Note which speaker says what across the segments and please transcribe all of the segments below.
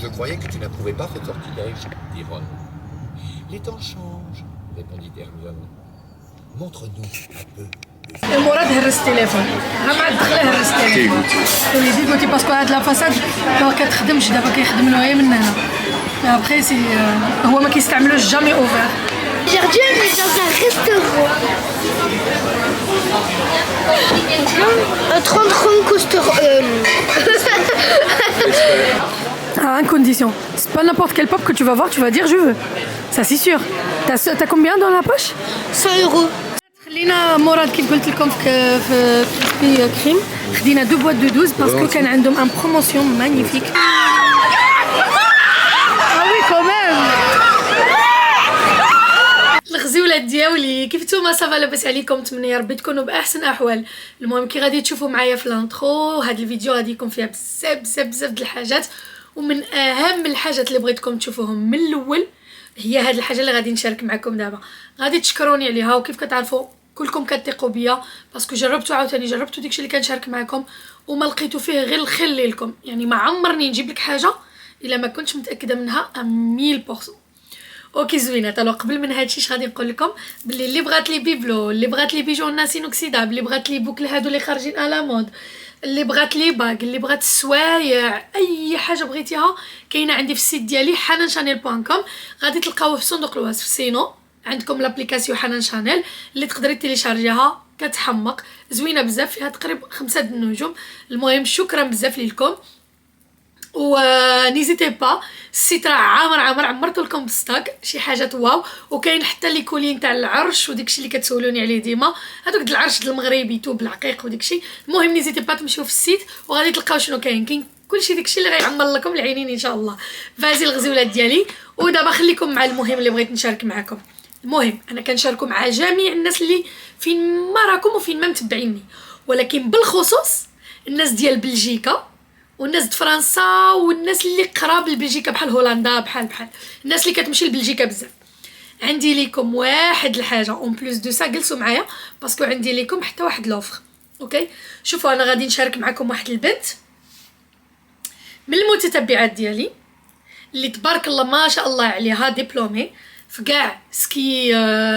Speaker 1: Je croyais que tu n'approuvais pas ce sortilège, dit Ron. Les temps changent, répondit Hermione. Montre-nous un peu.
Speaker 2: مراد هرس التليفون ها بعد دخله هرس التليفون وليدي قلتي باسكو هاد لا فاساد ما كتخدمش دابا كيخدم له من هنا ابخي سي هو ما كيستعملوش جامي اوفر
Speaker 3: Aujourd'hui, on est dans un restaurant. Un 30 francs
Speaker 2: à une condition. C'est pas n'importe quel pop que tu vas voir, tu vas dire je veux. Ça c'est sûr. T'as combien dans la poche?
Speaker 3: 100 euros.
Speaker 2: خلينا مراد كيف قلت لكم في كريسبي كريم خدينا 2 بواط دو 12 باسكو كان عندهم ان بروموسيون مانيفيك. وي كوميم الغزولات ديالي كيف نتوما صافا لاباس عليكم؟ نتمنى يا ربي تكونوا باحسن احوال. المهم كي غادي تشوفوا معايا في الانترو هذا الفيديو غادي يكون فيها بزاف د الحاجات، ومن اهم الحاجات اللي بغيتكم تشوفوهم من الاول هي هاد الحاجه اللي غادي نشارك معكم دابا. غادي تشكروني عليها، وكيف كتعرفوا كلكم كتثقوا بيا باسكو جربتو عاوتاني جربتو داكشي اللي كنشارك معكم وما لقيتو فيه غير الخير ليكم. يعني ما عمرني نجيب لك حاجه الا ما كنتش متاكده منها 1000%. اوكي زوينات. الو قبل من هادشي اش غادي نقول لكم باللي اللي بغات لي بيبلو، اللي بغات لي بيجو ناس انوكسيدابل، اللي بغات لي بوكل هادو اللي خارجين على مود، اللي بغات لي باك، اللي بغات السوايع، اي حاجه بغيتيها كاينه عندي في السيت ديالي حنانشانيل.com. غادي تلقاوه في صندوق الوصف. سينو عندكم لابليكاسيون حنان شانيل اللي تقدري تيليشارجيها، كتحمق زوينه بزاف، فيها تقريبا 5 النجوم. المهم شكرا بزاف لكم، ونيزيتي با السيت راه عامر عمرت لكم بستاك شي حاجات واو. وكاين حتى لي كولين تاع العرش وداكشي اللي كتسولوني عليه ديما، هذوك د العرش المغربي توب العقيق وداكشي. المهم نيزيتي با تمشيو في السيت وغادي تلقاو شنو كاين كلشي داكشي اللي غيعمر لكم العينين ان شاء الله. فازي الغزولات ديالي. ودابا خليكم مع المهم اللي بغيت نشارك معكم. المهم انا كنشاركو مع جميع الناس اللي فين ما راكم وفين ما متبعيني، ولكن بالخصوص الناس ديال بلجيكا والناس د فرنسا والناس اللي قراب لبلجيكا بحال هولندا بحال الناس اللي كتمشي لبلجيكا بزاف. عندي لكم واحد الحاجه اون بليس دو سا، جلسوا معايا باسكو عندي لكم حتى واحد لوفر. اوكي شوفوا انا غادي نشارك معكم واحد البنت من المتتبعات ديالي اللي تبارك الله ما شاء الله عليها دبلومي في كاع سكي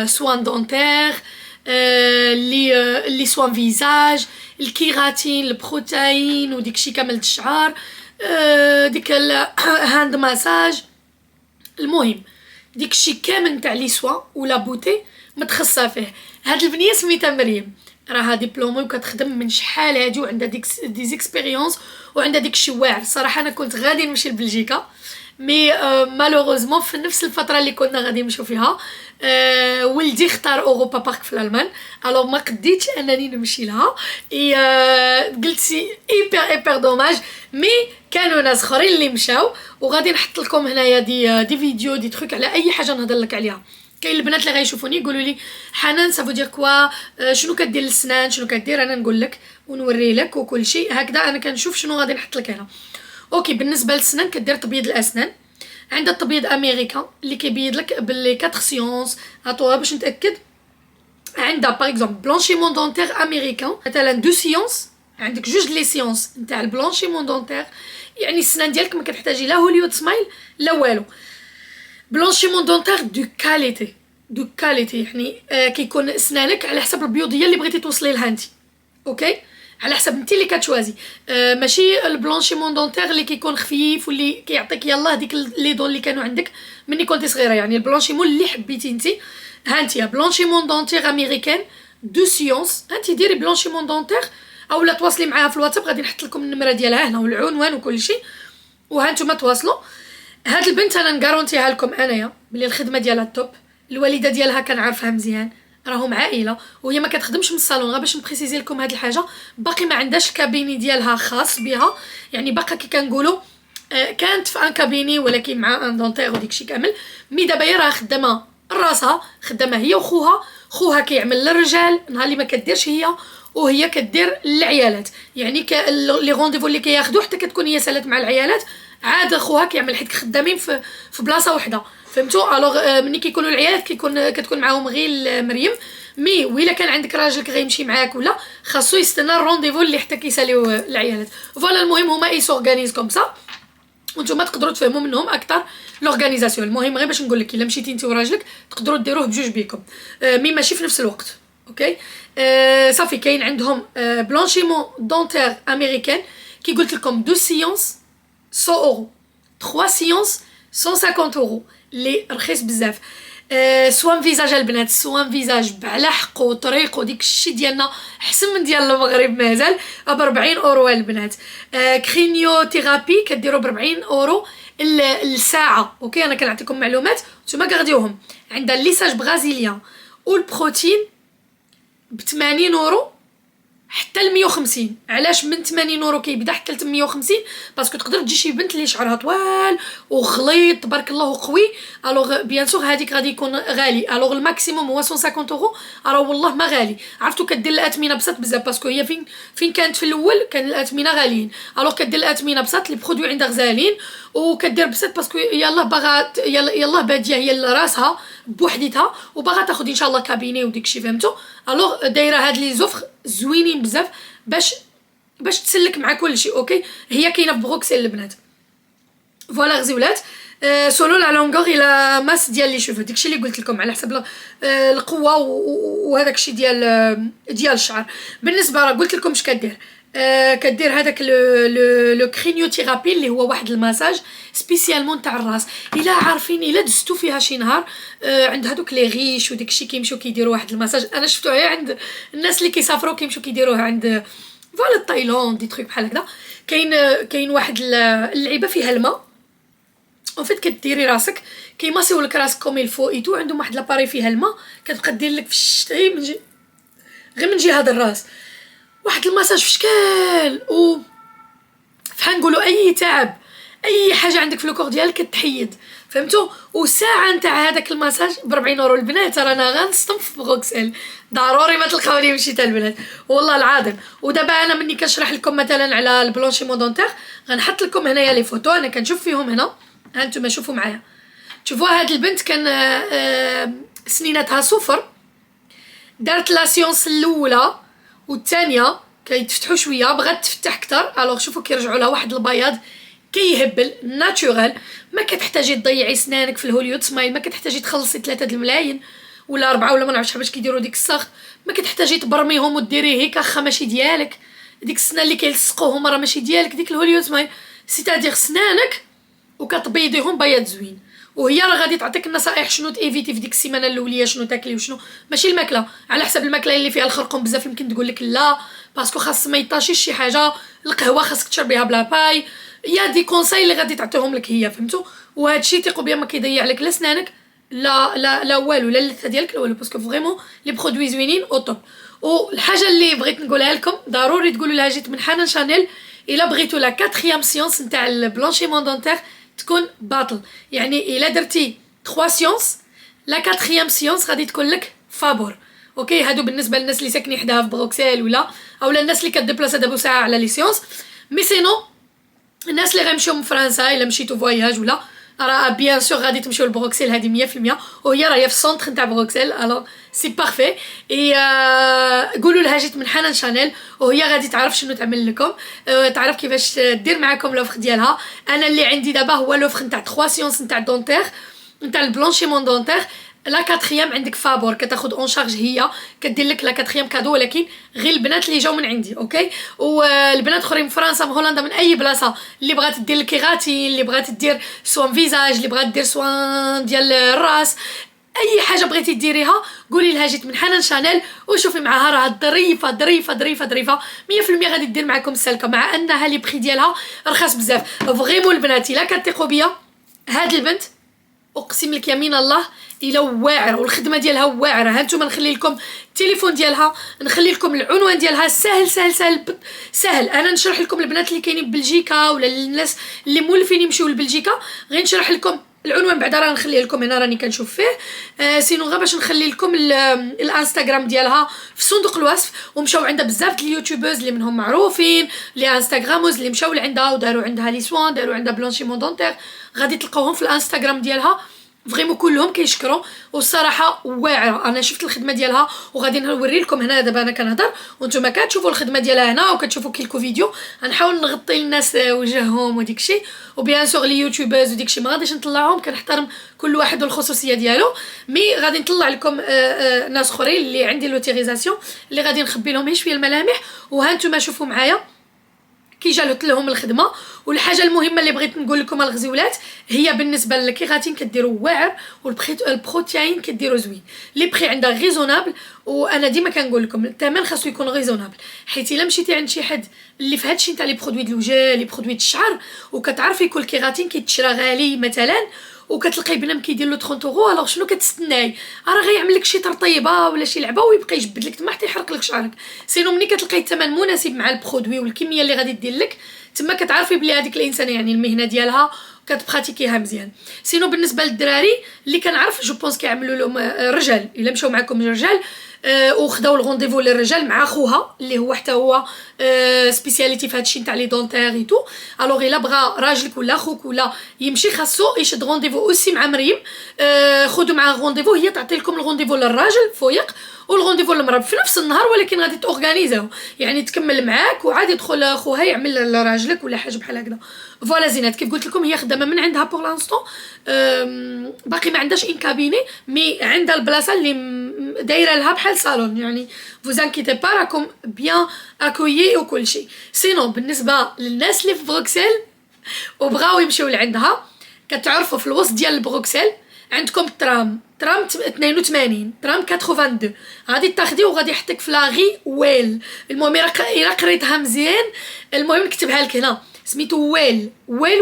Speaker 2: سوان دونتير، اللي سوان فيزاج، الكيراتين، البروتين وديكشي كامل الشعر، ديك الهاند مساج. المهم ديكشي كامل تاع لي سوا ولا بوتي متخصصه فيه. هاد البنيه سميتها مريم، راها دبلومي وكتخدم من شحال هادي وعندها دي زيكسبيريونس وعندها ديكشي واعر. صراحه انا كنت غادي نمشي لبلجيكا مي مالوغوزمون في نفس الفتره اللي كنا غادي نمشيو فيها ولدي اختار اوروبا بارك في الالمان، الوغ ما قديتش انني نمشي لها. قلت سي ايبر دوماج، مي كانوا ناس اخرين اللي مشاو. وغادي نحط لكم هنايا دي فيديو دي تروك على اي حاجه نهضر لك عليها. كاين البنات اللي غيشوفوني يقولوا لي حنان سافو دير كوا، شنو كدير للسنان، شنو كدير، انا نقول لك ونوري لك وكل شيء هكذا. انا كنشوف شنو غادي نحط لك هنا. اوكي بالنسبه للسنان كدير تبييض الاسنان، عندها التبييض امريكان اللي كيبيض لك باللي 4 سيونس. عطوها باش نتاكد. عندها باغ اكزومبل بلانشيمون دونتير امريكان مثلا 2 سيونس، عندك جوج لي سيونس نتاع البلانشيمون دونتير، يعني السنان ديالك ما كتحتاجي لا هوليود سمايل لا والو. بلانشيمون دونتير دو كاليتي يعني كيكون سنانك على حسب البيوضيه اللي بغيتي توصلي لها انت. اوكي على حسب انت اللي كتشوازي، ماشي البلانشيمون دونتير اللي كيكون خفيف واللي كيعطيك يلاه ديك لي دون اللي كانوا عندك ملي كنتي صغيره. يعني البلانشيمون اللي حبيتي انت، ها انت بلانشيمون دونتير امريكان 2 سيونس. انت ديري بلانشيمون دونتير اولا تواصلي معاها في الواتساب، غادي نحط لكم النمره ديالها هنا والعنوان وكل شيء، وها نتوما تواصلوا. هاد البنت انا نغارونتيها لكم انايا بلي الخدمه ديالها التوب. الوالده ديالها كنعرفها مزيان، راهم عائله وهي ما كتخدمش من الصالون. غير باش نبريسيزي لكم هاد الحاجه، باقي ما عندهاش الكابيني ديالها خاص بها، يعني باقا كي كنقولوا كانت في ان كابيني ولكن مع ان دونتير وديكشي كامل. مي دابا هي راه خدامه راسها، خدامه هي وخوها. خوها كيعمل للرجال نهار اللي ما كديرش هي، وهي كدير للعيالات. يعني لي رونديفو اللي كياخذوا حتى كتكون هي سالات مع العيالات، عاد خوها كيعمل حيت خدامين في بلاصه وحده. فهمتوا؟ الوغ ملي كيكونوا العيالات كتكون معاهم غير مريم. مي وإلا كان عندك راجلك غيمشي معاك ولا خاصو يستنى الرونديفو اللي حتى كيساليو العيالات. فوالا المهم هما اي سورغانيز كوم سا. وانتم تقدروا تفهموا منهم اكثر لورغانيزاسيون. المهم غير باش نقول لك الا مشيتي انت وراجلك تقدروا ديروه بجوج بيكم، مي ماشي في نفس الوقت. اوكي صافي. كاين عندهم بلانشيمون دونتير امريكان كي قلت لكم 2 سيونس 100 اورو، 3 سيونس 150 اورو لي رخيص بزاف. سوان فيزاج البنات، سوان فيزاج على حقه وطريقه ديك الشيء ديالنا احسن من ديال المغرب مازال ب 40 اورو البنات. كرينيو ثيرابي كديروا ب 40 اورو الساعه. اوكي انا كنعطيكم معلومات نتوما كغديوهم. عندها الليساج برازيليان والبروتين ب 80 اورو حتى ل 150. علاش من 80 اورو كيبدا حتى ل 850؟ باسكو تقدر تجي شي بنت اللي شعرها طوال وخليط تبارك الله قوي، الوغ بيان سور هذيك غادي يكون غالي. الوغ الماكسيموم هو 150 اورو، راه والله ما غالي. عرفتو كدير الاثمنه بساط بزاف باسكو هي فين كانت في الاول كان الاثمنه غاليين، الوغ كدير الاثمنه بساط لي برودوي عندها غزالين وكدير بساط باسكو يلاه باغا يلاه باديه هي راسها بوحديتها وباغا تاخذ ان شاء الله كابيني وديكشي فهمتو. الوغ دايره هاد لي زوفر زوينين بزاف باش تسلك مع كل شيء. اوكي هي كاينه في بروكسل البنات. فوالا غزولات. سولو لا لونغور الى ماس ديال لي شوفو داكشي اللي قلت لكم على حسب القوه وهذاك الشيء ديال الشعر. بالنسبه راه قلت لكم اش كدير. كدير هذاك لو كرينيو ثيرابي اللي هو واحد المساج سبيسيالمون تاع الراس. الا عارفين الا دزتو فيها شي نهار عند هذوك لي غيش وداك الشيء كيمشيو كيديروا واحد المساج. انا شفتو غير عند الناس اللي كيسافروا كيمشيو كيديروه عند فوالا تايلاند دي تروك بحال هكذا. كاين واحد اللعيبه فيها الماء اون فيت كديري راسك كيماسيو لك راسك كوم الفو ايتو. عندهم واحد لاباري فيها الماء كتبقى دير لك في الشتا غير من جهه الراس واحد المساج في شكال و فحال نقولوا اي تعب اي حاجه عندك في الكور ديالك كتحيد فهمتوا. وساعه نتاع هذاك المساج ب 40 اورو البنات. رانا غنصطف في بروكسل ضروري ما تلقاوني مشيت البنات والله العظيم. ودابا انا مني كنشرح لكم مثلا على البلونشيمون دونتير غنحط لكم هنايا لي فوتو انا كنشوف فيهم هنا. ها انتم شوفوا معايا. شوفوا هاد البنت كان سنيناتها صفر، دارت لا سيونس الاولى والثانيه كيتفتحوا شويه بغات تفتح اكثر. الوغ شوفوا كيرجعوا لها واحد البياض كيهبل ناتورال. ما كتحتاجي تضيعي سنانك في الهوليود سمايل، ما كتحتاجي تخلصي 3 الملايين ولا 4 ولا ما نعرفش باش كيديروا ديك الصاغ. ما كتحتاجي تبرميهم وديري هيك اخا ماشي ديالك. ديك السنان اللي كيلصقوهم راه ماشي ديالك. ديك الهوليود سمايل سيتادير سنانك وكتبيضيهم بياض زوين. وهي راه غادي تعطيك النصائح شنو تيفيتي في ديك السيمانه الاوليه شنو تاكلي وشنو ماشي الماكله. على حسب الماكله اللي فيها الخرقوم بزاف يمكن تقول لك لا باسكو خاص ما يطاشيش شي حاجه. القهوه خاصك تشربيها بلا باي. يا دي كونساي اللي غادي تعطيهم لك هي فهمتوا. وهذا الشيء ثقوا بيا ما كيضيع لك لا سنانك لا والو لا اللثه ديالك لا والو باسكو فريمون لي برودوي زوينين او توب. والحاجه اللي بغيت نقولها لكم ضروري تقولوا لها جيت من حنان شانيل الا بغيتوا لا 4 سيونس نتاع البلانشيمون دونتير تكون باطل. يعني الا درتي 3 سيونس لا 4 سيونس غادي تكون لك فابور. اوكي هادو بالنسبه للناس اللي ساكنين حداها في بروكسل ولا اولا الناس اللي كديبلاصا دابا ساعه على لي سيونس. مي سينو الناس اللي غيمشيو من فرنسا الا مشيتو فواياج ولا راه بيان سور غادي تمشيو لبروكسل هذه 100% وهي راهي في السونتر نتاع بروكسل. الوغ سي بارفي. اي قولوا لها جيت من حنان شانيل وهي غادي تعرف شنو تعمل لكم تعرف كيفاش دير معاكم لوفر ديالها. انا اللي عندي دابا هو لوفر نتاع 3 سيونس نتاع دونتير نتاع البلونشيمون دونتير. لا 4 عندك فابور كتاخذ اون شارج هي كدير لك لا 4 كادو ولكن غير البنات اللي جاو من عندي. اوكي والبنات اخرين من فرنسا من هولندا من اي بلاصه اللي بغات دير الكيراتين اللي بغات دير سوان فيزاج اللي بغات دير سوان ديال الراس اي حاجه بغيتي ديريها قولي لها جيت من حنان شانيل وشوفي معاها راه ظريفه ظريفه ظريفه ظريفه 100% غادي دير معكم السلكه مع انها لي بري ديالها رخاص بزاف. فريمون البنات الا كتثقوا بيا هاد البنت اقسم لك يمين الله الا واعره والخدمه ديالها واعره. ها نتوما نخلي لكم التليفون ديالها نخلي لكم العنوان ديالها سهل سهل سهل سهل. انا نشرح لكم البنات اللي كاينين ببلجيكا ولا الناس اللي مولفين يمشيو لبلجيكا غير نشرح لكم العنوان بعدا راه نخليه لكم هنا راني كنشوف فيه. سينو غير باش نخلي لكم الانستغرام ديالها في صندوق الوصف. ومشاو عندها بزاف ديال اليوتيوبرز اللي منهم معروفين لي انستغراموز اللي مشاو لعندها وداروا عندها لي سوان داروا عندها بلانشيمون دونتير غادي تلقاوهم في الانستغرام ديالها فريمون كلهم كيشكروا، والصراحه واعره. انا شفت الخدمه ديالها وغادي نوري لكم هنا دابا انا كنهضر وانتم كتشوفوا الخدمه ديالها هنا وكتشوفوا كيلكو فيديو. غنحاول نغطي للناس وجههم وديك الشيء، وبيان سور لي يوتيوبرز وديك الشيء ما غاديش نطلعهم، كنحترم كل واحد والخصوصيه ديالو. مي غادي نطلع لكم ناس اخرين اللي عندي لوتيريزاسيون اللي غادي نخبي لهم غير شويه الملامح. وها انتم شوفوا معايا كي جالت لهم الخدمه. والحاجه المهمه اللي بغيت نقول لكم الغزولات هي بالنسبه للكيراتين كديروا واعر، والبروتيين كديروا زوين. لي بري عندها غيزونابل، وانا ديما كنقول لكم الثمن خاصو يكون غيزونابل، حيت الا مشيتي عند شي حد اللي في هادشي نتاع لي برودوي د الوجه لي برودوي د الشعر وكتعرفي يكون الكيراتين كيتشرى غالي مثلا، وكتلقاي بنادم كيدير له 30 اورو، الوغ شنو كتستناي؟ راه غيعمل لك شي ترطيبه ولا شي لعبه ويبقى يجبد لك تما حتى يحرق لك شعرك. سينو ملي كتلقاي الثمن مناسب مع البرودوي والكميه اللي غادي دير لك تما كتعرفي بلي هذيك الانسانه يعني المهنه ديالها كتبراتيكيها مزيان. سينو بالنسبه للدراري اللي كنعرف جو بونس كيعملوا لهم الرجال الا مشاو معكم الرجال وخداو الغونديفو للرجال مع خوها اللي هو حتى هو سبيسياليتي في هادشي نتاع لي دونتير اي تو. الوغ الا بغى راجلك ولا خوك ولا يمشي خاصو يشد غونديفو اوسي مع مريم. خذوا معاه غونديفو، هي تعطي لكم الغونديفو للراجل فويق والغونديفو للمراه في نفس النهار، ولكن غادي تورغانيزاو يعني تكمل معاك وعاد يدخل خوها يعمل لراجلك ولا حاجه بحال هكذا. فوالا زينات كيف قلت لكم هي خدامه من عندها بور لانستون، باقي ما عندهاش ان كابيني مي عندها البلاصه اللي دايره لها بحال صالون، يعني فوز انكيتي با راكم بيان اكويي وكل شيء. سينو بالنسبه للناس اللي في بروكسل وبغاو يمشيو لعندها، كتعرفوا في الوسط ديال بروكسل عندكم ترام 82 ترام 82 غادي تاخدي وغادي يحطك في لاغي ويل. المهم الا قريتها مزيان المهم نكتبها لك هنا سميتو ويل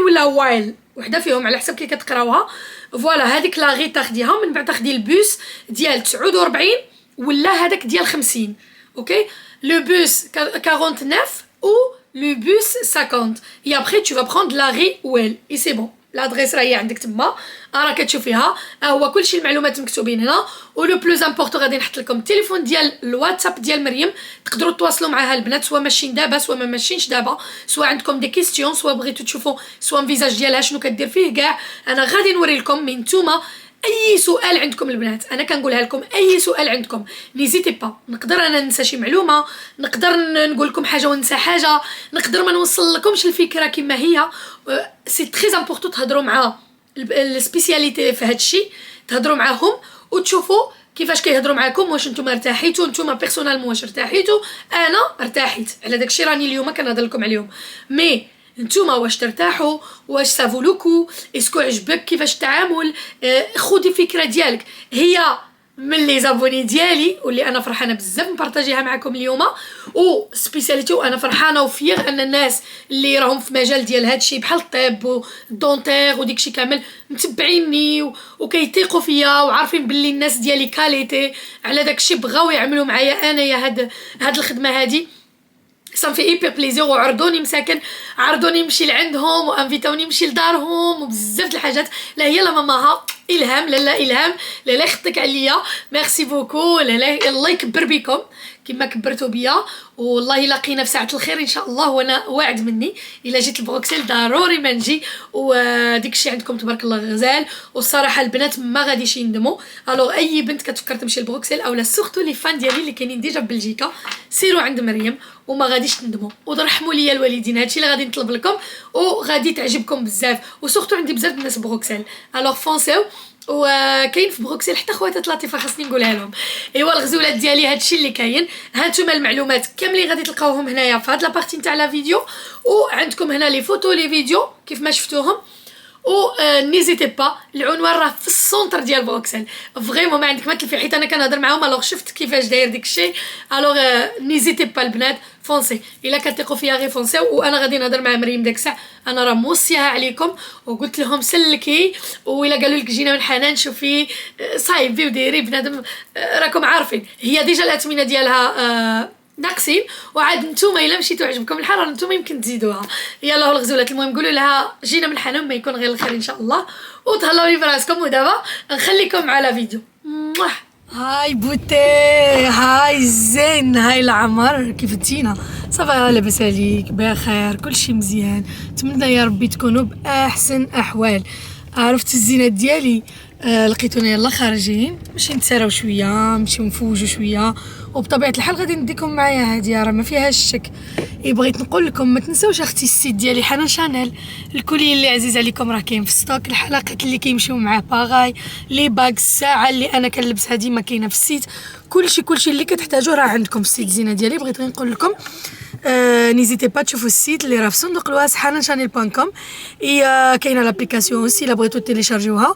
Speaker 2: ولا وايل وحده فيهم على حسب كي كتقراوها. فوالا هذيك لاغي تاخديها من بعد تاخدي البوس ديال 49 ولا هذاك ديال 50. اوكي لو بوس 49 ou le bus 50 et après tu vas prendre l'arrêt Well et c'est bon. لادريس راهي عندك تما راه كتشوفيها، هو كلشي المعلومات مكتوبين هنا. ولو بلوز امبورطون غادي نحط لكم التليفون ديال الواتساب ديال مريم تقدروا تواصلوا معها البنات سواء ماشيين دابا سواء ما ماشيينش دابا، سواء عندكم دي كيستيون سواء بغيتو تشوفوا سواء فيزاج ديالها شنو كدير فيه كاع. انا غادي نوري لكم من نتوما اي سؤال عندكم البنات انا كنقولها لكم اي سؤال عندكم نيزيتي با. نقدر انا ننسى شي معلومه، نقدر نقول لكم حاجه وننسى حاجه، نقدر ما نوصل لكمش الفكره كما هي. سي تري امبورطون تهضروا مع السبيسياليتي في هذا الشيء، تهضروا معاهم وتشوفوا كيفاش كيهضروا معاكم، واش نتوما ارتاحيتوا نتوما بيرسونالمون واش ارتاحيتوا. انا ارتاحيت على داكشي راني اليوم كنهضر لكم عليهم. مي نتوما واش ترتاحوا، واش سافو لوكو، اسكو عجبك كيفاش التعامل. خذي فكره ديالك. هي من لي زابوني ديالي واللي انا فرحانه بزاف نبارطاجيها معكم اليوم، و سبيسياليتي وانا فرحانه وفيغ ان الناس اللي راهم في مجال ديال هادشي بحال الطب والدونتير وديكشي كامل متبعيني وكيثيقوا فيا وعارفين باللي الناس ديالي كاليتي على داكشي بغاو يعملوا معايا انايا هاد الخدمه هادي. صافي في ايبر بليزير وعرضوني مساكن عرضوني نمشي لعندهم وانفيتاوني نمشي لدارهم وبزاف د الحاجات. لا هي لا ماماها الهام لا الهام لا يخطيك عليا ميرسي بوكو لا الله يكبر بكم كما كبرتوا بيا. والله لاقينا في ساعه الخير ان شاء الله، وانا واعد مني الا جيت لبروكسل ضروري ما نجي. وديك الشيء عندكم تبارك الله غزال، والصراحه البنات ما غاديش يندموا. الوغ اي بنت كتفكر تمشي لبروكسل اولا سورتو لي فان ديالي اللي كاينين ديجا ببلجيكا سيروا عند مريم وما غاديش تندموا. ورحموا ليا الوالدين هادشي اللي غادي نطلب لكم وغادي تعجبكم بزاف. وسورتو عندي بزاف الناس بروكسل الوغ فونسيو. وكاين في بروكسل حتى خواتات لطيفه خاصني نقولها لهم. ايوا الغزولات ديالي هادشي اللي كاين. هانتوما المعلومات كاملين غادي تلقاوهم هنايا في هاد لابارتي نتاع لا فيديو، وعندكم هنا لي فوتو لي فيديو كيف ما شفتوهم. و نيزيتي با العنوان راه في السونتر ديال بروكسل فريمون ما عندك ما تلفي، حيت انا كنهضر معاهم الوغ شفت كيفاش داير داك الشيء. الوغ نيزيتي با البنات فونسي الا كتثقوا فيا غير فونسي. وانا غادي نهضر مع مريم داك الساعه انا راه موصيها عليكم وقلت لهم سلكي، والا قالوا لك جينا من حنان شوفي صايبي وديري بنادم راكم عارفين هي ديجا الاثمنه ديالها ناقصين، وعاد نتوما الا مشيتو عجبكم الحال نتوما يمكن تزيدوها. يلا الغزولات المهم قولوا لها جينا من الحنان ما يكون غير الخير ان شاء الله، وتهلاو لي براسكم. ودابا نخليكم على فيديو. هاي بوتي هاي زين هاي العمر كيف تجينا صافا لاباس عليك بخير كلشي مزيان. نتمنى يا ربي تكونوا باحسن احوال. عرفت الزينات ديالي لقيتونا يلا خارجين نمشي نتساراو شويه نمشيو نفوجو شويه وبطبيعه الحال غادي نديكم معايا هاديه راه ما فيهاش الشك. بغيت نقول لكم ما تنساوش اختي السيت ديالي حنان شانيل الكولي اللي عزيز عليكم راه كاين في ستوك الحلقات اللي كيمشيو معاه باغاي لي باك الساعه اللي انا كنلبسها ديما كاينه في السيت كلشي اللي كتحتاجوه راه عندكم في السيت زينه ديالي. بغيت غير نقول لكم نيزيتي با تشوفوا السيت اللي راه في صندوق الواس حنانشانيل.com كاينه لابليكاسيون اوسي الا بغيتو تيليشارجيوها.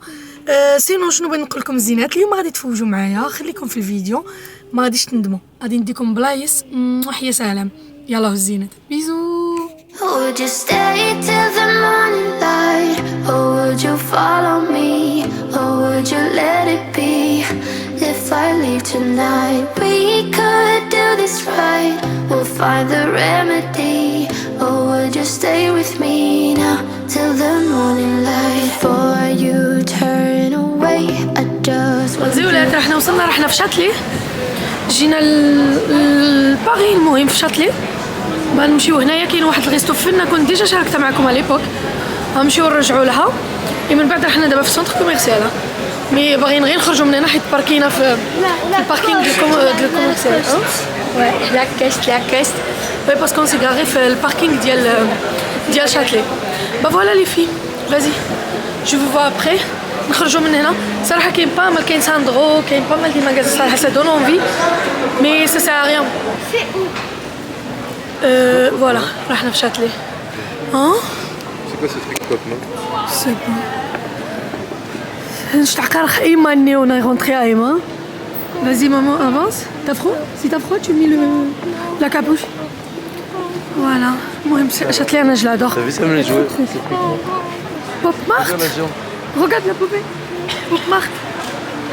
Speaker 2: سينو شنو بغيت نقول لكم الزينات اليوم غادي تفوجوا معايا خليكم في الفيديو ما غاديش تندموا غادي نديكم بلايص وحيا سلام يلا الزينات بيزو.
Speaker 4: Would you stay till the morning light? Or would you follow me? Or would you let it be? If I leave tonight, we could do this right. We'll find the remedy. Or would you stay with me now till the morning light? Before you turn away, I just want
Speaker 2: زولات رحنا وصلنا رحنا في شاتلي جينا لباري المهم في شاتلي غنمشيو هنايا كاين واحد الغيستو فينا كنت ديجا شاركت معكم على ليبوك غنمشيو نرجعوا لها من بعد رحنا دابا في سونتر كوميرسيال مي باغيين غير نخرجوا من هنا حيت باركينا في الباركينغ ديال الكوميرسيال وي لا كاست وي باسكو سي غاري في الباركينغ ديال شاتلي با فوالا لي في فازي جو فو فوا ابري نخرجوا من هنا صراحه كاين با مال كاين ساندرو كاين با مال دي ماغازان صراحه سا دون اونفي مي سا سا ريان voilà, رحنا في شاتلي.
Speaker 5: C'est quoi ce truc pop, non?
Speaker 2: C'est bon. Je t'accorde Ayman on est rentré à Ayman. Vas-y maman, avance. T'as froid? Si t'as froid, tu mets la capuche. Voilà. Moi, Châtelet, je l'adore.
Speaker 5: T'as vu ça me les jouer?
Speaker 2: Pop Mart. Regarde la poupée. Pop Mart.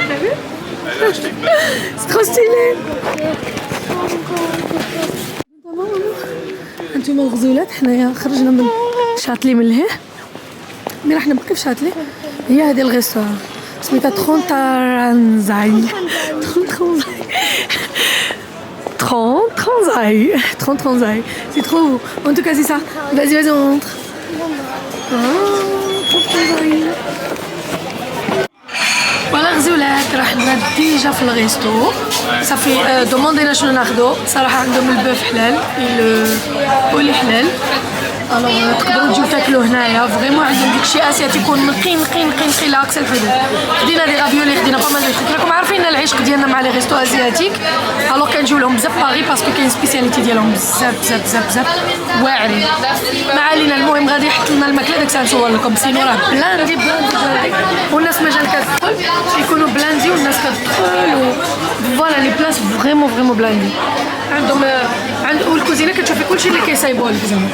Speaker 2: T'as vu? C'est trop stylé. انتوما الغزولات حنايا خرجنا من شاتلي من لهيه مي راح نبقي في شاتلي هي هذه الغيستوار سميتها ترونزاي ترونزاي سي ترو en tout cas c'est ça vas-y on rentre فوالا غزولات رحنا ديجا في الغيستو صافي دوموندينا شنو ناخدو صراحه عندهم البوف حلال واللي حلال الوغ تقدروا تجيو تاكلوا هنايا فريمون عندهم داكشي اسياتيك نقي لا اكسل الحدود خدينا دي غافيولي خدينا با مال دي راكم عارفين العشق ديالنا مع لي ريستو ازياتيك الوغ كنجيو لهم بزاف باغي باسكو كاين سبيسياليتي ديالهم بزاف واعرين ما علينا المهم غادي يحط لنا الماكله داك الساعه نصور لكم سينو راه بلاندي والناس مازال كتدخل يكونوا بلاندي والناس كتدخل فوالا لي بلاص فريمون بلاندي عندهم والكوزينه كتشوفي كلشي اللي كيصايبوا لك زعما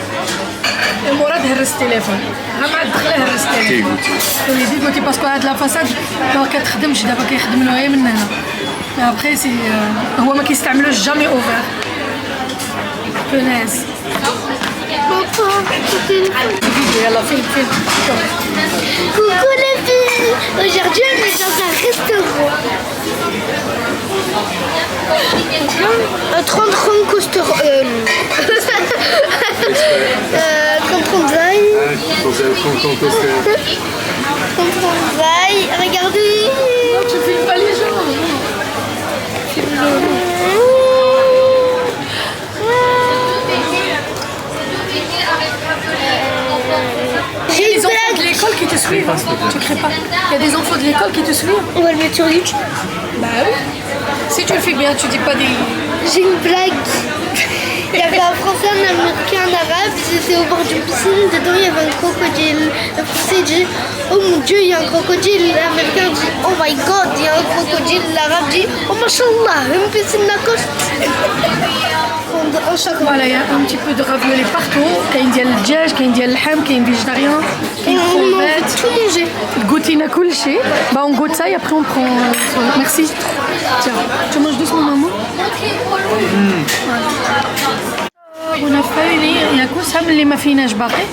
Speaker 2: المراد هرس التليفون ها مع الدخله هرس التليفون وليدي قلتي باسكو هاد لا فاساد ما كتخدمش دابا كيخدم له غير من هنا ابخي سي هو ما كيستعملوش جامي اوفر بناس يلا فيلم
Speaker 3: Coucou les filles. Aujourd'hui on est dans un restaurant. 30 francs coaster 30 zaï. 30 zaï. Regardez.
Speaker 2: tu filmes pas les gens Il y a des enfants de l'école qui te suivent, tu crées pas. Il y a des enfants de l'école qui te suivent.
Speaker 3: On va le mettre sur YouTube.
Speaker 2: Bah oui. Si tu le fais bien, tu dis pas des...
Speaker 3: J'ai une blague. Il y avait un Français, un Américain, un Arabe, ils étaient au bord d'une piscine, dedans il y avait un crocodile. Le Français dit oh mon Dieu, il y a un crocodile. L'Américain dit oh my God, il y a un crocodile. L'Arabe dit oh mashallah, une piscine à côte.
Speaker 2: Voilà, il y a un petit peu de ravioli partout. كاين ديال الدجاج, كاين ديال اللحم, كاين végétarien, كاين crevettes.
Speaker 3: Tout manger.
Speaker 2: Goûtez كلشي. Bah on goûte ça et après on prend. Merci. Tiens, tu manges doucement maman. On a failli ياكل سام اللي ما فيناش باقي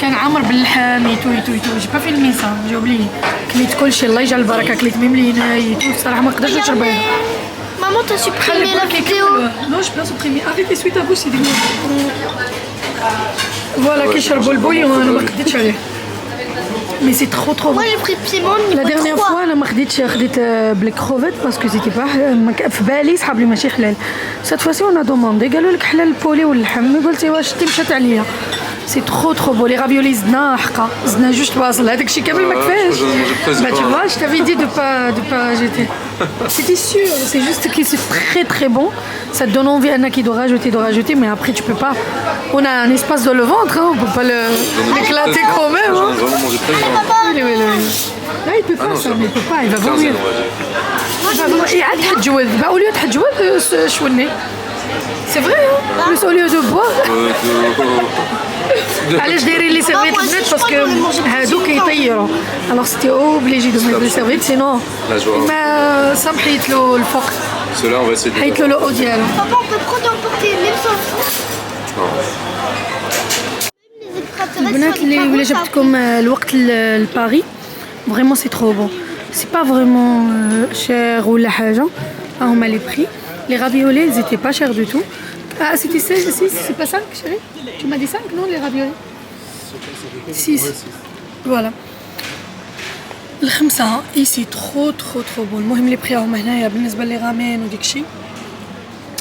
Speaker 2: كان عامر باللحم يتو جي با فيلمي صا جي اوبلي كليت كلشي الله يجعل البركه كليت ميم لينا يتو الصراحه ما قدرتش نشرب هذا.
Speaker 3: Maman, t'as supprimé la vidéo.
Speaker 2: Non, je peux pas supprimer. Arrête, essuie ta bouche, c'est dégueulasse. Voilà, كيشربوا البوليون انا ما قديتش عليه. mais c'est trop trop bon.
Speaker 3: Moi j'ai pris piment niveau
Speaker 2: La dernière
Speaker 3: 3.
Speaker 2: fois انا ما خديتش خديت بلي كروفيت باسكو سيتي با في بالي صحاب لي ماشي حلال. سات فواسي انا دوموندي قالوا لك حلال البولي واللحم قلت واش شتي مشات عليا. سي ترو ترو بو لي رافيولي زدنا حقا زدنا جوج تواصل هذاك الشيء كامل ما كفاش. Bah tu vois, je t'avais dit de pas jeter. C'était sûr, c'est juste que c'est très très bon. Ça te donne envie de rajouter, mais après tu peux pas. On a un espace dans le ventre, hein, on peut pas l'éclater quand même.
Speaker 5: J'en
Speaker 2: Hein.
Speaker 5: ai vraiment mangé très grand.
Speaker 2: Là il peut pas ça, mais il peut pas, il va vomir.
Speaker 5: Quinzaine, on va dire.
Speaker 2: Et عاد تحجوز bah au lieu de تحجوز شوني. C'est vrai hein, plus au lieu de boire. علاش دايرين لي سيرفيت البنات باسكو هادو كيطيروا alors c'était obligé de mettre les serviettes sinon
Speaker 5: La joie.
Speaker 2: ما صام حيت له الفوق
Speaker 5: Ceux-là, on va essayer de les
Speaker 2: حيت له الاو ديالو.
Speaker 3: Papa, on peut prendre emporter même sans
Speaker 5: Non.
Speaker 3: les extraterrestres.
Speaker 2: البنات
Speaker 3: sur les
Speaker 2: اللي
Speaker 3: carreaux, ça
Speaker 2: جبتكم الوقت لباريس فريمون سي ترو بون سي با فريمون شير ولا حاجه ها هما لي بري لي raviolis ils étaient pas chers du tout. Ah c'était 6 c'est pas 5 chérie tu m'as dit 5 non les raviolis 6 voilà الخمسة ايسي ترو ترو ترو بون المهم لي بري هما هنايا بالنسبة لي رامين وديكشي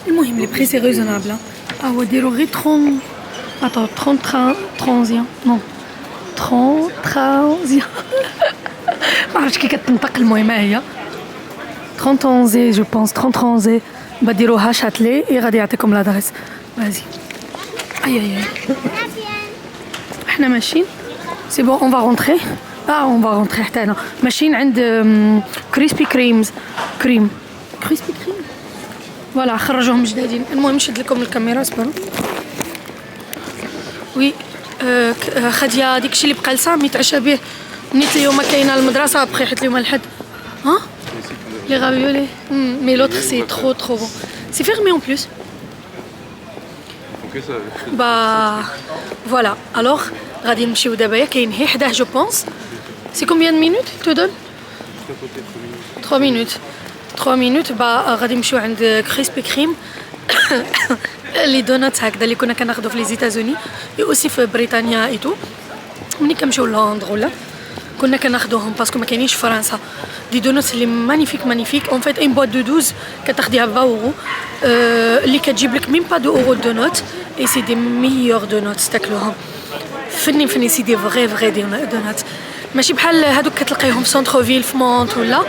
Speaker 2: المهم لي بري سي ريزونابل هو ديرو غير 30 attends 30 non 30 ما عرفتش كي كتنطق المهم هي 30 زي جو بونس 30 زي بديروها شاتلي اي غادي يعطيكم لادريس فازي اي احنا ماشيين سي بون اون فا رونتري اون فا رونتري حتى انا ماشيين عند كريسبي كريم كريسبي كريم فوالا خرجوهم جدادين المهم نشد لكم الكاميرا اصبروا وي خديه داكشي اللي بقى لسا ميتعشى به نيت اليوم كاينه المدرسه بقى حيت اليوم الحد ها les raviolis mais l'autre c'est trop bon c'est fermé en plus
Speaker 5: Donc ça,
Speaker 2: bah voilà alors غادي نمشيو دابا كاين هي حداه جو بونس سي كومبيان دو مينوت تو دون 3 minutes bah غادي نمشيو عند كريسبي كريم لي دونات هكذا اللي كنا كناخذو في لي زيتازوني اي اوسي في بريطانيا اي تو ملي كنمشيو لندن ولا كنا كناخذوهم باسكو ما كاينينش في فرنسا دي دونات اللي مانيفيك اون فيت ان بوات دو 12 كتاخديها ب 20 اورو اللي كتجيب لك ميم با دو اورو دونات اي سي دي ميور دونات تاكلوهم فني سي دي فغي دونات ماشي بحال هادوك كتلقيهم في سونتر فيل في مونت ولا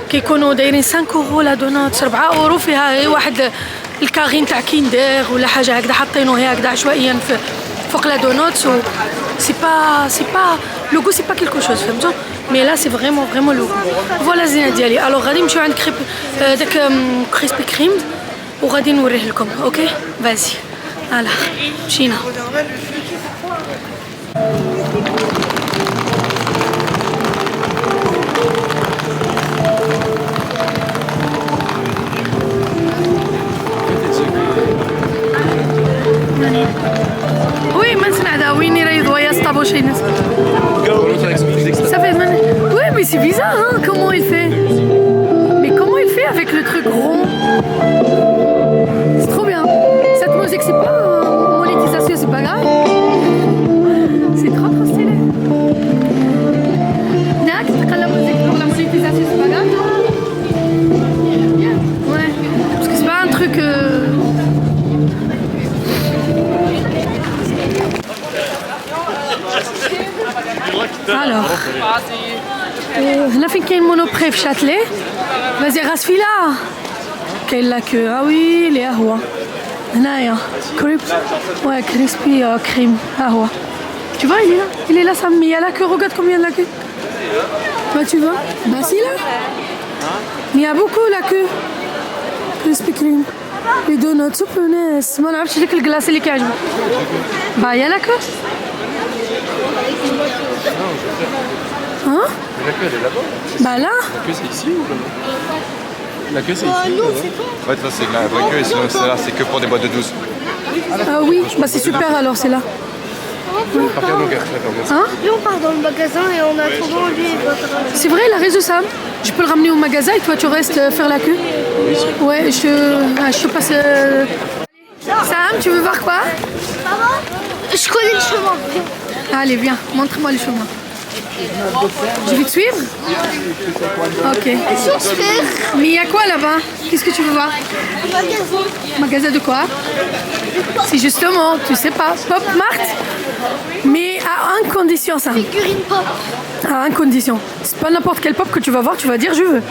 Speaker 2: كيكونوا دايرين 5 اورو لا دونات 4 اورو فيها غير واحد الكاغين تاع كيندر ولا حاجه هكذا حاطينو هي هكذا عشوائيا فوق لا دونات سي با لو غو سي با كيلكو شوز فهمتوا مي لا سي فريمون لو فوالا زينه ديالي الوغ غادي نمشيو عند داك كريسبي كريم وغادي نوريه لكم اوكي فازي فوالا مشينا Oui, maintenant, oui, il doit y avoir chez nous. Ça fait oui, mais c'est bizarre, hein, comment il fait. Mais comment il fait avec le truc rond. C'est trop bien. Cette musique, c'est pas monétisation, c'est pas grave. C'est trop stylé. Nac, la musique pour la monétisation, c'est pas grave. Ouais, parce que c'est pas un truc. Alors, هنا فين كاين مونوبري في شاتلي فازي غاس فيلا كاين لا كو وي لي هو هنايا كريسبي كريم ها هو tu vois il est là Sam il y a la queue regarde combien de la queue bah tu vois bah si là il y a beaucoup la queue crispy cream les donuts سوبونيس ما نعرفش ديك الكلاص اللي كيعجبك bah il y a la queue hein
Speaker 5: La queue elle est là-bas.
Speaker 2: Bah là
Speaker 5: La queue c'est ici ou là-bas? La queue c'est ici.
Speaker 3: Non, c'est pas.
Speaker 5: Ouais, ça c'est la vraie queue et sinon celle-là c'est que pour des boîtes de 12.
Speaker 2: ah oui bah c'est super alors c'est là
Speaker 5: Partir donc d'accord, merci.
Speaker 2: hein
Speaker 3: Lui, on part dans le magasin et en attendant, lui, il doit faire un...
Speaker 2: c'est vrai il a raison Sam je peux le ramener au magasin et toi tu restes faire la queue ouais je passe Sam tu veux voir quoi
Speaker 3: Je connais le chemin.
Speaker 2: allez viens montre-moi le chemin Je vais te suivre? Ok. Mais il y a quoi là-bas? Qu'est-ce que tu veux voir? Magasin de quoi? C'est justement, tu sais pas, Pop Mart. Mais à une condition ça.
Speaker 3: Figurine pop.
Speaker 2: À une condition. C'est pas n'importe quel pop que tu vas voir, tu vas dire je veux.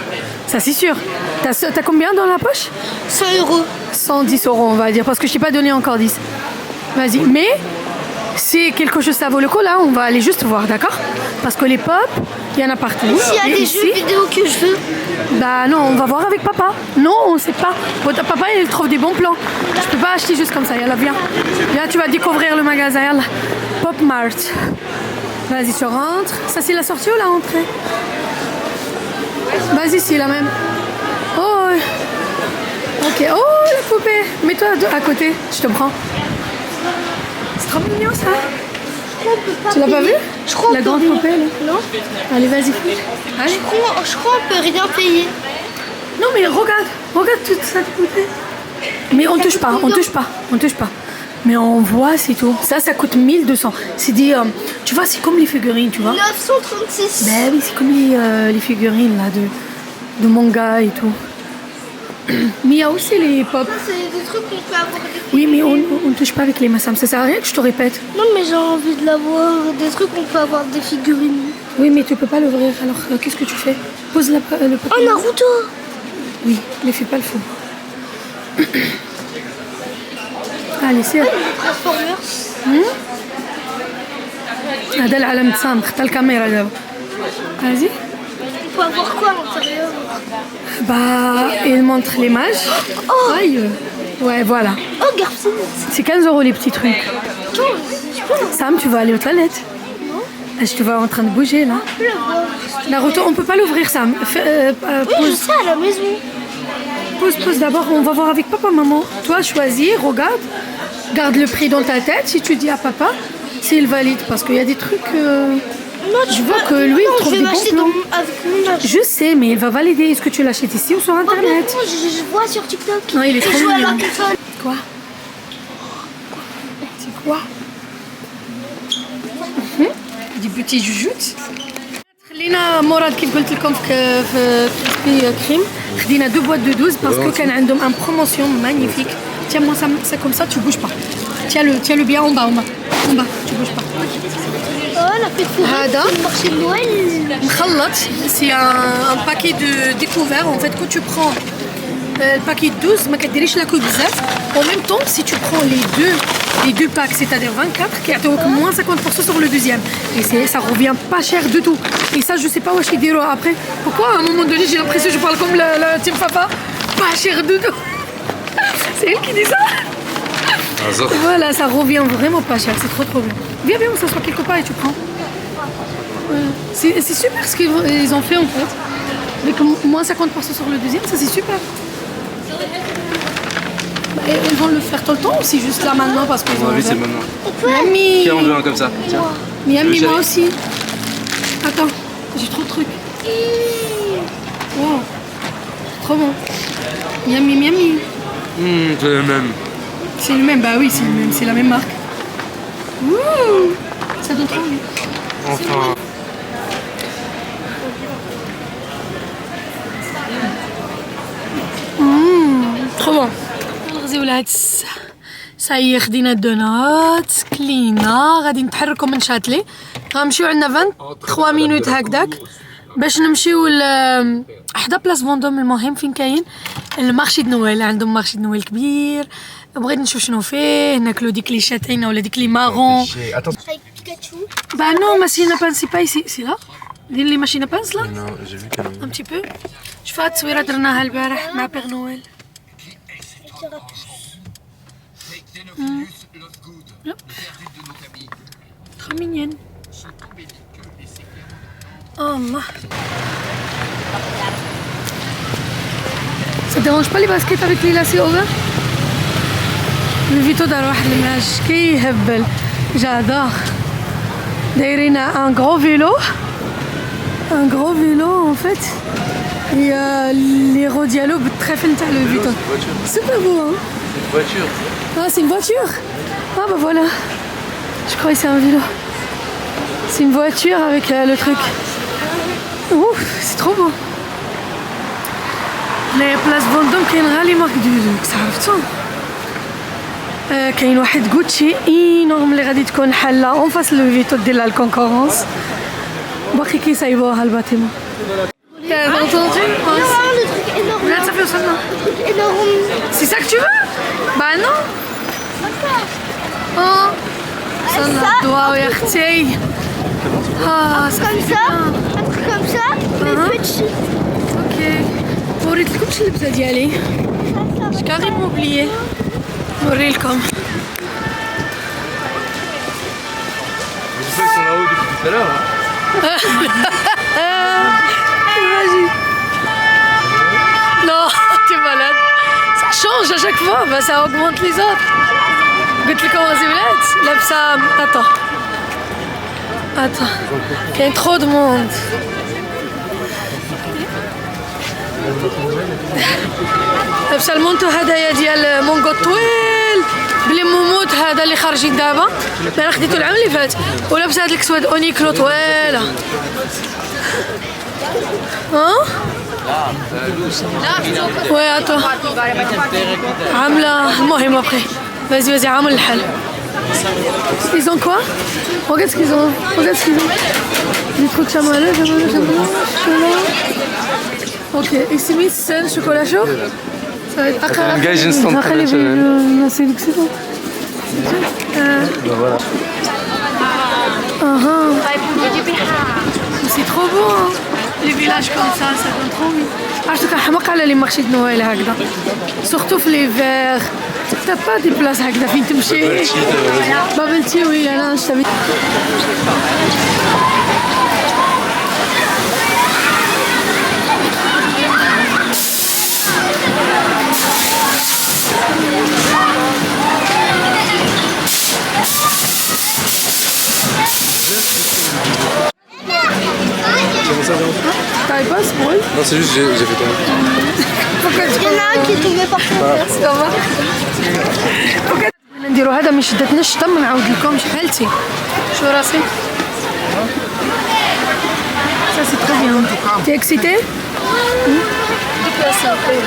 Speaker 2: Ça c'est sûr. T'as combien dans la poche?
Speaker 3: 100 €.
Speaker 2: 110 € on va dire, parce que je t'ai pas donné encore 10. Vas-y. Mais si quelque chose ça vaut le coup là, on va aller juste voir, d'accord? Parce que les pop, il y en a partout.
Speaker 3: S'il y a
Speaker 2: Et
Speaker 3: des
Speaker 2: ici,
Speaker 3: jeux vidéo que je veux.
Speaker 2: bah non, on va voir avec papa. Non, on sait pas. Papa, il trouve des bons plans. Je peux pas acheter juste comme ça. Yalla, viens. Viens, tu vas découvrir le magasin. Yalla. Pop Mart. Vas-y, tu rentres. Ça, c'est la sortie ou la entrée? Vas-y, c'est la même. Oh, ouais. Ok. Oh, la poupée. Mets-toi à côté. Je te prends. C'est trop mignon, ça. Tu l'as pas vu?
Speaker 3: Je crois
Speaker 2: La
Speaker 3: qu'on
Speaker 2: grande
Speaker 3: peut-
Speaker 2: poupée, là.
Speaker 3: Non.
Speaker 2: Allez, vas-y. Allez.
Speaker 3: Je crois qu'on peut rien payer.
Speaker 2: Non mais regarde toute cette poupée. Mais on touche pas. Mais on voit, c'est tout. Ça coûte 1200. C'est des, tu vois, c'est comme les figurines, tu vois.
Speaker 3: 936.
Speaker 2: Ben oui, c'est comme les figurines là de manga et tout. Mais il y a aussi les pop.
Speaker 3: Ça, c'est des trucs qu'on peut avoir.
Speaker 2: Oui, mais on ne touche pas avec les massams. Ça sert à rien que je te répète.
Speaker 3: Non, mais j'ai envie de l'avoir. Des trucs qu'on peut avoir des figurines.
Speaker 2: Oui, mais tu peux pas l'ouvrir. Alors, qu'est-ce que tu fais? Pose le papier.
Speaker 3: Oh, Naruto.
Speaker 2: Oui, ne fais pas le fou. Allez, c'est...
Speaker 3: Transformers.
Speaker 2: هذا العلم تسامح حتى الكاميرا دابا. Vas-y.
Speaker 3: On peut avoir quoi à l'intérieur?
Speaker 2: Bah, il montre l'image.
Speaker 3: Oh.
Speaker 2: Aïe. Ouais, voilà.
Speaker 3: Oh, Garfield.
Speaker 2: C'est 15 € les petits trucs.
Speaker 3: Attends, je peux l'avoir.
Speaker 2: Sam, tu vas aller aux toilettes?
Speaker 3: Non.
Speaker 2: Je te vois en train de bouger là.
Speaker 3: Je peux l'avoir.
Speaker 2: Naruto, on peut pas l'ouvrir, Sam.
Speaker 3: Oui, je
Speaker 2: Pose,
Speaker 3: sais, à la maison.
Speaker 2: pose d'abord. On va voir avec papa, maman. Toi, choisis, regarde. Garde le prix dans ta tête. Si tu dis à papa, s'il valide. Parce qu'il y a des trucs...
Speaker 3: Non,
Speaker 2: Je vois que lui, il trouve
Speaker 3: je
Speaker 2: des
Speaker 3: vais
Speaker 2: bons
Speaker 3: m'acheter
Speaker 2: plans.
Speaker 3: avec mon âge.
Speaker 2: Je sais, mais il va valider. Est-ce que tu l'achètes ici ou sur
Speaker 3: Oh, mais
Speaker 2: Internet?
Speaker 3: non, je vois sur TikTok.
Speaker 2: Non, il est trop
Speaker 3: Je joue à la
Speaker 2: mignon.
Speaker 3: console.
Speaker 2: Quoi? C'est quoi? دي بوتي جوجوت. خلينا مراد كيف قلت لكم في كريسبي كريم خدينا 2 boîtes de 12 parce que كان عندهم un promotion magnifique. Tiens-moi ça comme ça, tu bouges pas. Tiens-le bien en bas, tu bouges pas.
Speaker 3: Oh, la fête fourrée.
Speaker 2: هذا
Speaker 3: Le marché de Noël.
Speaker 2: مخلط, c'est un paquet de découvert. En fait, quand tu prends le paquet de 12, ما كديريش لا كو بزاف. En même temps, si tu prends les deux packs, c'est-à-dire 24, qui a moins 50% sur le deuxième. Et ça revient pas cher du tout. Et ça, je sais pas où je dire après. Pourquoi à un moment donné, j'ai l'impression que je parle comme la team Papa. Pas cher du tout. C'est elle qui dit ça. Voilà, ça revient vraiment pas cher. C'est trop bien. Viens, on s'assoit quelque part et tu prends. C'est super ce qu'ils ont fait en fait. Avec moins 50% sur le deuxième, ça c'est super. Et ils vont le faire tout le temps ou c'est juste là maintenant parce qu'ils ont
Speaker 5: Oui, c'est
Speaker 2: envie?
Speaker 5: maintenant.
Speaker 2: Miami.
Speaker 5: Tiens, on veut un comme ça. Tiens.
Speaker 2: Miami,
Speaker 5: Le
Speaker 2: moi
Speaker 5: chéri.
Speaker 2: aussi. Attends, j'ai trop de trucs. Wow. Trop bon. Miami.
Speaker 5: C'est le même.
Speaker 2: C'est le même, bah oui, c'est le même, c'est la même marque. Ouh, ça donne trop envie.
Speaker 5: Enfin.
Speaker 2: Trop bon. نغزيو لهاد الساعة. صايي خدينا الدونات كلينا غادي نتحركو من شاتلي غنمشيو عندنا 23 مينوت هكداك باش نمشيو حدا بلاص فوندوم. المهم فين كاين المارشي د نويل. عندهم مارشي د نويل كبير. بغيت نشوف شنو فيه. ناكلو ديك لي شاتينا ولا ديك لي مارون.
Speaker 3: Avec Pikachu.
Speaker 2: Bah non, machine à pain, c'est pas ici, c'est là. Les machines à pain, là.
Speaker 5: Non, j'ai vu qu'il y en a.
Speaker 2: Un petit peu. شوف هاد التصويره درناها البارح مع بيغ نويل. Trop mignonne. Oh Allah. Ça te dérange pas les baskets avec les lacets ouverts? Le Vito دار واحد الماج كيهبل. J'adore. دايرين un gros vélo. Un gros vélo en fait. Et les roues dialo بالتريفل تاع le Vito. Super beau hein.
Speaker 5: Une voiture.
Speaker 2: Ah c'est une voiture. Ah bah voilà. Je croyais que c'est un vélo. C'est une voiture avec le truc. Ouf, c'est trop beau. هنايا بلاص فوندوم كاين غير لي مارك دو لوكس عرفتو. كاين واحد غوتشي اينورم اللي غادي تكون حاله اون فاس لو فيتو دير لها الكونكورونس. باقي كيصايبوها الباتيمون. T'as entendu?
Speaker 3: Le truc énorme.
Speaker 2: Regarde, ça fait au salon.
Speaker 3: Le truc énorme.
Speaker 2: C'est ça que tu veux? Bah non. Oh. Ça n'a doigt يا اختي. Ah, ça
Speaker 3: Comme
Speaker 2: fait
Speaker 3: ça.
Speaker 2: bien.
Speaker 3: Un truc comme ça. Mais petit.
Speaker 2: Ok. وريت لكم شي اللبسه ديالي. J'ai carrément oublié. نوريلكم.
Speaker 5: Je sais qu'ils sont là-haut depuis tout à l'heure.
Speaker 2: Imagine. Non, t'es malade. Ça change à chaque fois, bah, ça augmente les autres. قلت لكم ولات لابسه. Attends. Il y a trop de monde. لابسه المونتو هدايا ديال مونغو طويل بلي موموت هذا اللي خارجين دابا. انا خديته العام اللي فات. ولابسه هاد الكسواد اونيكلو طويله. ها؟ وي اتو عامله. المهم ابخي vas-y عامل الحل. Ils ont quoi? Regarde ce qu'ils ont. Regarde ce qu'ils ont. Des trucs chamallows, chocolat. Ok, ici mis c'est chocolat chaud. Ça va être
Speaker 5: un gage instant
Speaker 2: c'est excellent.
Speaker 5: Voilà.
Speaker 2: C'est trop beau hein. Les villages comme ça donne trop envie. عرفتو كنحماق على لي مارشي د نويل هكذا. سورتو في لي فيغ. T'as pas des places هكذا فين تمشي. بابل تي وي انا نشتري. T'avais pas ce bruit?
Speaker 5: Non, c'est juste j'ai fait tomber.
Speaker 3: Il y en a un qui est tombé par terre.
Speaker 2: نديرو هذا من شدتنا الشتا ما نعاود لكم حالتي. شو راسي؟ Ça c'est très bien. T'es excité? Déplace un peu.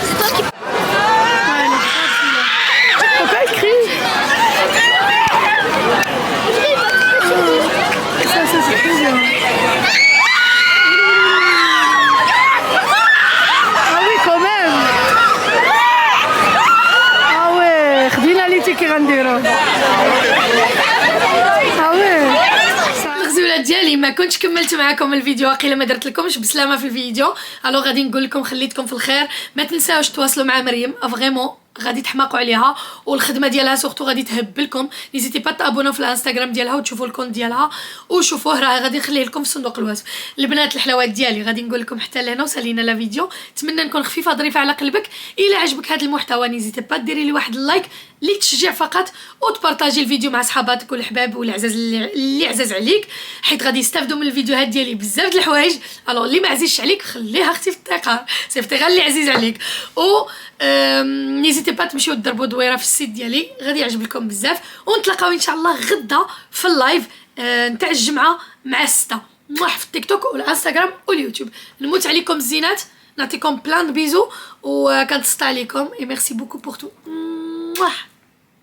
Speaker 2: C'est toi qui... Pourquoi il crie? Ça c'est très bien. Ah oui quand même. Ah ouais, خدينا لي تيكي غنديرو. Ah ouais. الغزولات ديالي ما كنتش كملت معكم الفيديو واقيلا ما درت لكمش بسلامه في الفيديو. الو غادي نقول لكم خليتكم في الخير. ما تنساوش تواصلوا مع مريم فريمون غادي تحماقوا عليها والخدمه ديالها سورتو غادي تهبلكم. نيزيتي با تابوناو في الانستغرام ديالها وتشوفوا الكونت ديالها وشوفوه راه غادي نخليه لكم في صندوق الوصف. البنات الحلوات ديالي غادي نقول لكم حتى لهنا وسالينا لا فيديو. نتمنى نكون خفيفه ظريفه على قلبك. الا عجبك هذا المحتوى نيزيتي با ديري لي واحد اللايك للتشجيع فقط وتبارطاجي الفيديو مع صحاباتك والحباب والعزاز اللي عزاز عليك حيت غادي يستافدوا من الفيديوهات ديالي بزاف د الحوايج. الو اللي ما عزيزش عليك خليها اختي في الثقه صيفطي غير اللي عزيز عليك. و نيزيتي با تمشيو تضربوا دويره في السيت ديالي غادي يعجبكم بزاف. ونتلاقاو ان شاء الله غدا في اللايف نتاع الجمعه مع 6 في التيك توك والانستغرام واليوتيوب. نموت عليكم الزينات نعطيكم بلان بيزو وكنتسطى عليكم. اي ميرسي بوكو بور تو.